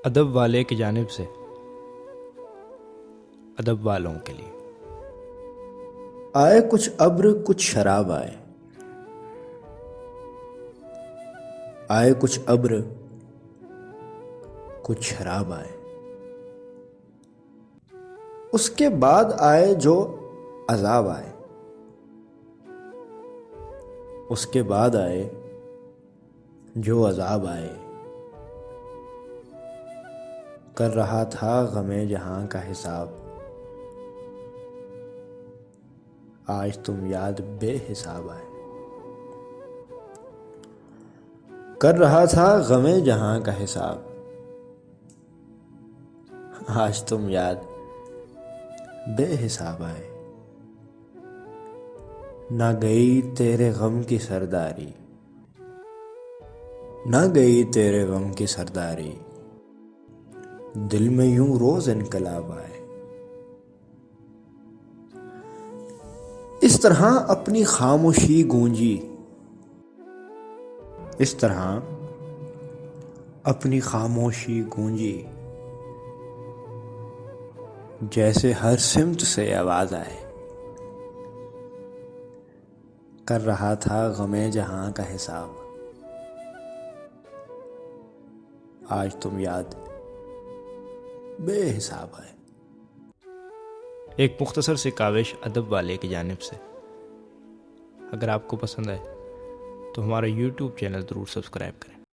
ادب والے کی جانب سے ادب والوں کے لیے۔ آئے کچھ ابر کچھ شراب آئے، آئے کچھ ابر کچھ شراب آئے، اس کے بعد آئے جو عذاب آئے، اس کے بعد آئے جو عذاب آئے، کر رہا تھا غم جہاں کا حساب، آج تم یاد بے حساب آئے، کر رہا تھا غم جہاں کا حساب، آج تم یاد بے حساب آئے، نہ گئی تیرے غم کی سرداری، نہ گئی تیرے غم کی سرداری، دل میں یوں روز انقلاب آئے، اس طرح اپنی خاموشی گونجی، اس طرح اپنی خاموشی گونجی، جیسے ہر سمت سے آواز آئے، کر رہا تھا غم جہاں کا حساب، آج تم یاد بے حساب آئے۔ ایک مختصر سی کاوش ادب والے کی جانب سے۔ اگر آپ کو پسند آئے تو ہمارا یوٹیوب چینل ضرور سبسکرائب کریں۔